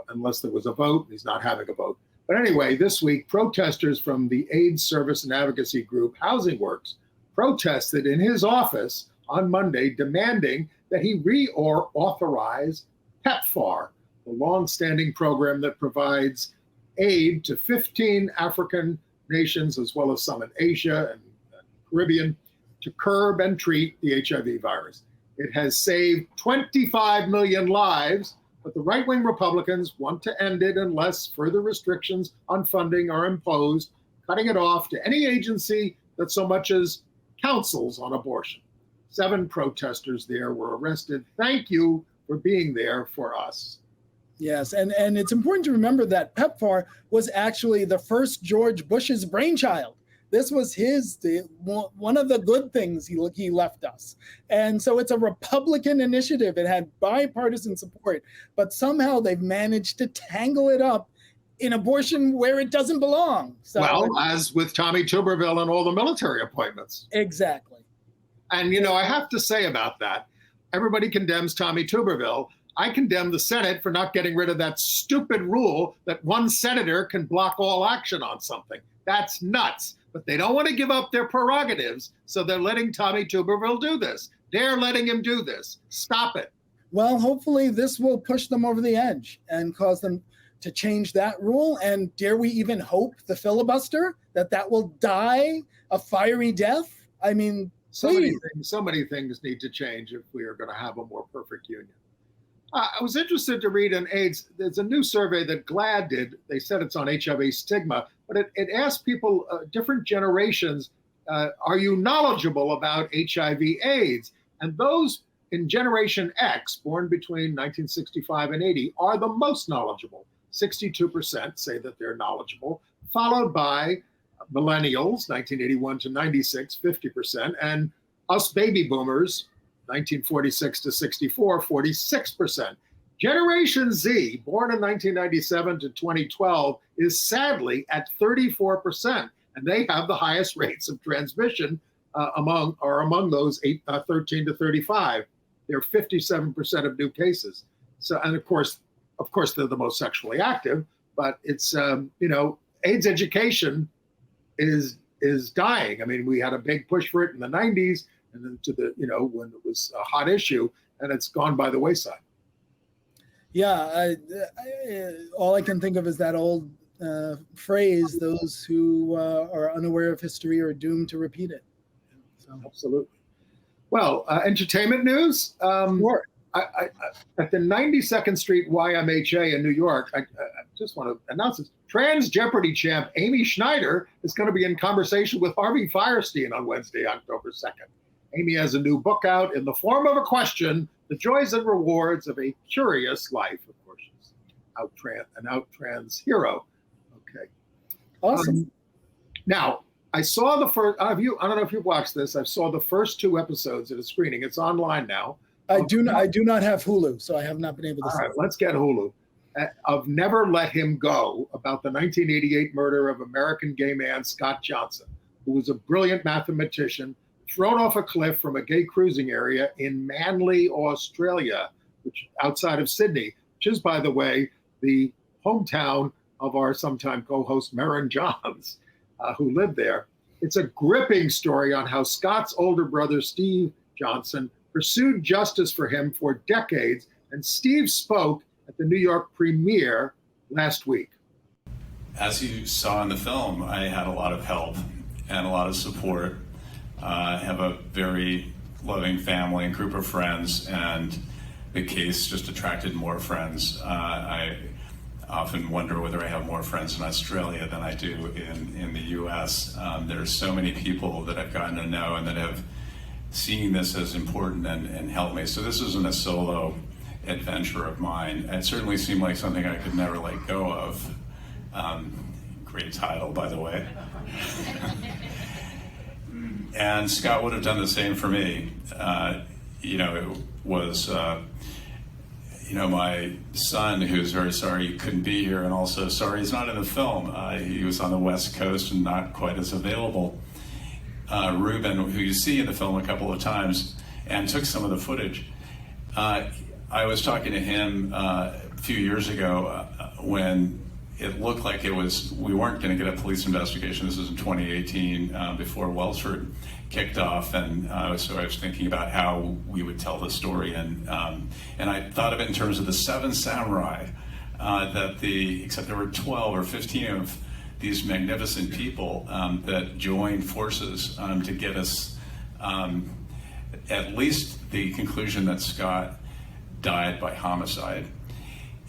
unless there was a vote, he's not having a vote. But anyway, this week, protesters from the AIDS service and advocacy group Housing Works protested in his office on Monday, demanding that he reauthorize PEPFAR, the longstanding program that provides aid to 15 African nations, as well as some in Asia and Caribbean, to curb and treat the HIV virus. It has saved 25 million lives, but the right-wing Republicans want to end it unless further restrictions on funding are imposed, cutting it off to any agency that so much as counsels on abortion. 7 protesters there were arrested. Thank you for being there for us. Yes, and it's important to remember that PEPFAR was actually the first George Bush's brainchild. This was one of the good things he left us. And so it's a Republican initiative. It had bipartisan support, but somehow they've managed to tangle it up in abortion where it doesn't belong. So, well, as with Tommy Tuberville and all the military appointments. Exactly. And, I have to say about that, everybody condemns Tommy Tuberville. I condemn the Senate for not getting rid of that stupid rule that one senator can block all action on something. That's nuts. But they don't want to give up their prerogatives, so they're letting Tommy Tuberville do this. They're letting him do this. Stop it. Well, hopefully this will push them over the edge and cause them to change that rule. And dare we even hope the filibuster, that will die a fiery death? I mean, so many things need to change if we are going to have a more perfect union. I was interested to read on AIDS. There's a new survey that GLAAD did. They said it's on HIV stigma, but it asked people, different generations, are you knowledgeable about HIV/AIDS? And those in Generation X, born between 1965 and 80, are the most knowledgeable. 62% say that they're knowledgeable, followed by millennials, 1981 to 96, 50%, and us baby boomers, 1946 to 64, 46%. Generation Z, born in 1997 to 2012, is sadly at 34%, and they have the highest rates of transmission among those 13 to 35. They're 57% of new cases. So, and of course, they're the most sexually active. But it's AIDS education is dying. I mean, we had a big push for it in the 90s, and then when it was a hot issue, and it's gone by the wayside. Yeah, all I can think of is that old phrase, those who are unaware of history are doomed to repeat it. So. Absolutely. Well, entertainment news. Sure. At the 92nd Street YMHA in New York, I just want to announce this. Trans Jeopardy champ Amy Schneider is going to be in conversation with Harvey Fierstein on Wednesday, October 2nd. Amy has a new book out, In the Form of a Question, The Joys and Rewards of a Curious Life. Of course, she's an out trans hero. Okay. Awesome. Now, I saw the first, I don't know if you've watched this. I saw the first 2 episodes at a screening. It's online now. I do not have Hulu, so I have not been able to see it. All right, let's get Hulu. Of Never Let Him Go, about the 1988 murder of American gay man Scott Johnson, who was a brilliant mathematician, thrown off a cliff from a gay cruising area in Manly, Australia, which outside of Sydney, which is, by the way, the hometown of our sometime co-host Merrin Johns, who lived there. It's a gripping story on how Scott's older brother, Steve Johnson, pursued justice for him for decades, and Steve spoke at the New York premiere last week. As you saw in the film, I had a lot of help and a lot of support. I have a very loving family and group of friends, and the case just attracted more friends. I often wonder whether I have more friends in Australia than I do in the US. There are so many people that I've gotten to know and that have seen this as important and helped me. So this isn't a solo adventure of mine. It certainly seemed like something I could never let go of. Great title, by the way. And Scott would have done the same for me. It was, my son, who's very sorry he couldn't be here, and also sorry he's not in the film. He was on the West Coast and not quite as available. Ruben, who you see in the film a couple of times, and took some of the footage. I was talking to him a few years ago when it looked like we weren't going to get a police investigation. This was in 2018, before Welsford kicked off, and so I was thinking about how we would tell the story, and I thought of it in terms of the 7 samurai, except there were 12 or 15 of these magnificent people that joined forces to get us at least the conclusion that Scott died by homicide.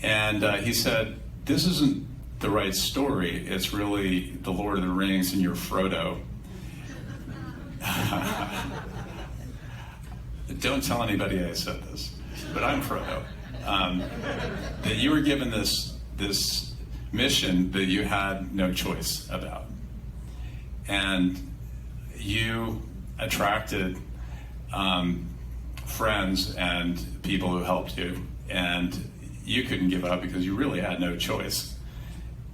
And he said, this isn't the right story, it's really the Lord of the Rings and you're Frodo. Don't tell anybody I said this, but I'm Frodo. That you were given this mission that you had no choice about. And you attracted friends and people who helped you, and you couldn't give up because you really had no choice.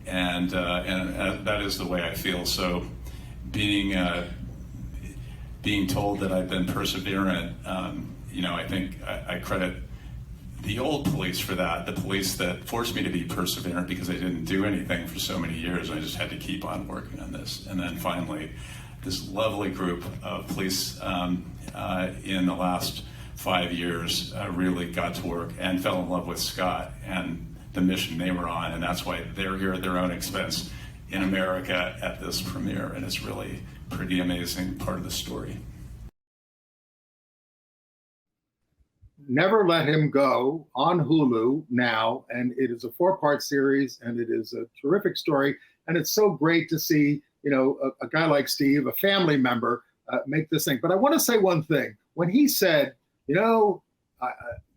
And that is the way I feel. So being told that I've been perseverant, I think I credit the old police for that, the police that forced me to be perseverant because I didn't do anything for so many years. I just had to keep on working on this. And then finally, this lovely group of police in the last 5 years really got to work and fell in love with Scott and the mission they were on, and that's why they're here at their own expense in America at this premiere, and it's really a pretty amazing part of the story. Never Let Him Go on Hulu now, and it is a 4-part series, and it is a terrific story, and it's so great to see, a guy like Steve, a family member, make this thing. But I want to say one thing. When he said, you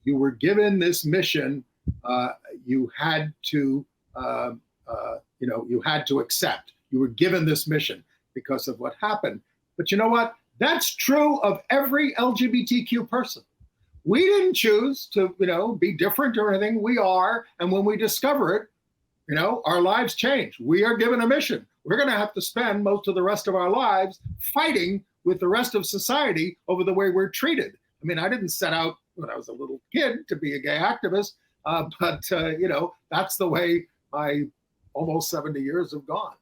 were given this mission, you had to accept. You were given this mission because of what happened. But you know what? That's true of every LGBTQ person. We didn't choose to, be different or anything. We are, and when we discover it, our lives change. We are given a mission. We're going to have to spend most of the rest of our lives fighting with the rest of society over the way we're treated. I mean, I didn't set out when I was a little kid to be a gay activist. But that's the way my almost 70 years have gone.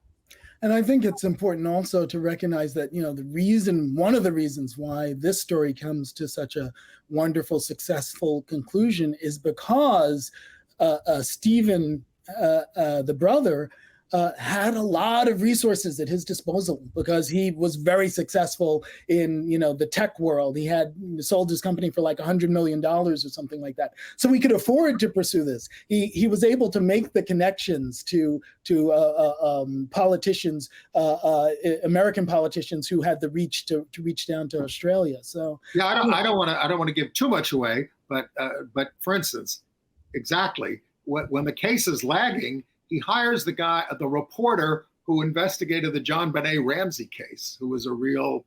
And I think it's important also to recognize that, one of the reasons why this story comes to such a wonderful, successful conclusion is because Stephen, the brother, had a lot of resources at his disposal because he was very successful in, the tech world. He had sold his company for like $100 million or something like that. So he could afford to pursue this. He was able to make the connections to politicians, American politicians who had the reach to reach down to Australia. So yeah, I don't want to give too much away, but for instance, exactly when the case is lagging, he hires the reporter who investigated the John Benet Ramsey case, who was a real,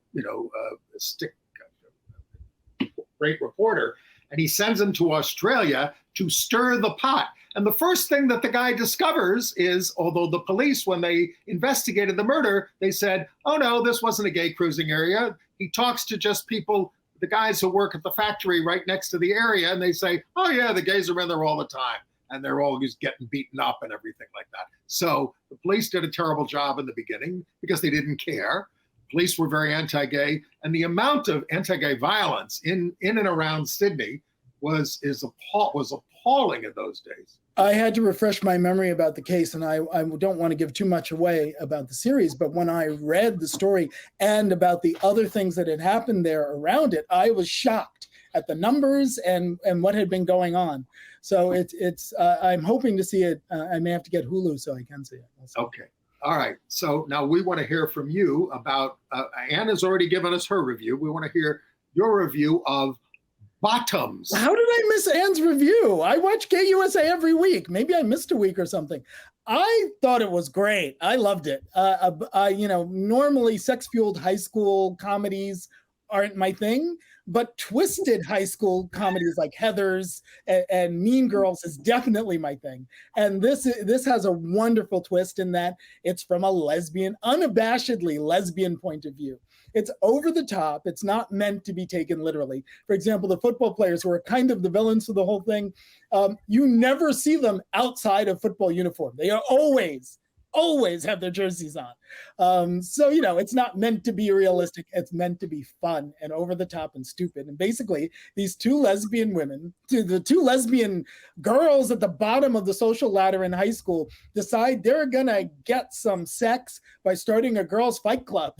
great reporter. And he sends him to Australia to stir the pot. And the first thing that the guy discovers is, although the police, when they investigated the murder, they said, oh no, this wasn't a gay cruising area. He talks to just people, the guys who work at the factory right next to the area, and they say, oh yeah, the gays are in there all the time. And they're always getting beaten up and everything like that. So the police did a terrible job in the beginning because they didn't care. police were very anti-gay, and the amount of anti-gay violence in and around Sydney was appalling in those days. I had to refresh my memory about the case, and I don't want to give too much away about the series, but when I read the story and about the other things that had happened there around it, I was shocked at the numbers and what had been going on. So it's I'm hoping to see it. I may have to get Hulu so I can see it. Okay. All right. So now we want to hear from you about, Anne has already given us her review. We want to hear your review of Bottoms. How did I miss Anne's review? I watch Gay USA every week. Maybe I missed a week or something. I thought it was great. I loved it. Normally sex-fueled high school comedies aren't my thing, but twisted high school comedies like Heathers and Mean Girls is definitely my thing. And this has a wonderful twist in that it's from a unabashedly lesbian point of view. It's over the top. It's not meant to be taken literally. For example, the football players who are kind of the villains for the whole thing, you never see them outside of football uniform. They are always have their jerseys on. So, it's not meant to be realistic. It's meant to be fun and over the top and stupid. And basically, these two lesbian women, the two lesbian girls at the bottom of the social ladder in high school, decide they're going to get some sex by starting a girls' fight club.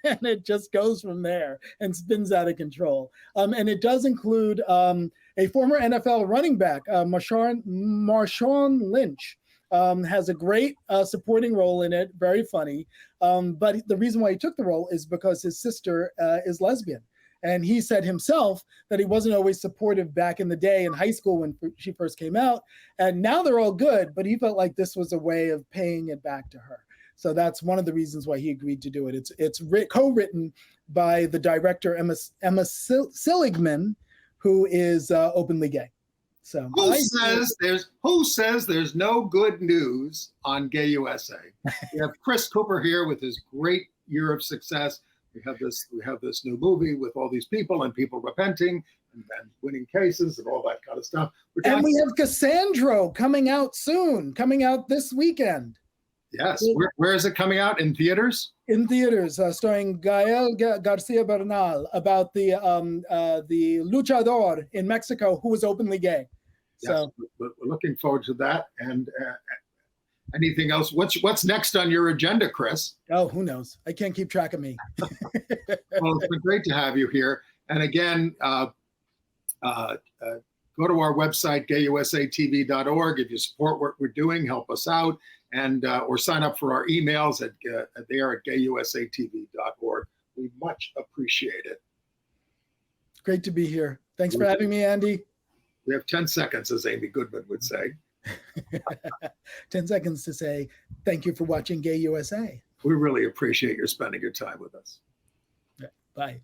And it just goes from there and spins out of control. And it does include a former NFL running back, Marshawn Lynch, has a great supporting role in it, very funny. But the reason why he took the role is because his sister is lesbian. And he said himself that he wasn't always supportive back in the day in high school when she first came out. And now they're all good, but he felt like this was a way of paying it back to her. So that's one of the reasons why he agreed to do it. It's co-written by the director Emma Seligman, who is openly gay. So who says there's no good news on Gay USA? We have Chris Cooper here with his great year of success. We have this new movie with all these people and people repenting and winning cases and all that kind of stuff. And we have Cassandro coming out this weekend. Yes. Where is it coming out? In theaters? In theaters, starring Gael Garcia Bernal, about the luchador in Mexico who was openly gay. Yes, so we're looking forward to that. And anything else? What's next on your agenda, Chris? Oh, who knows? I can't keep track of me. Well, it's been great to have you here. And again, go to our website, gayusatv.org. If you support what we're doing, help us out. And or sign up for our emails at gayusatv.org. We much appreciate it. Great to be here. Thanks for having me, Andy. We have 10 seconds, as Amy Goodman would say. 10 seconds to say thank you for watching Gay USA. We really appreciate your spending your time with us. Bye.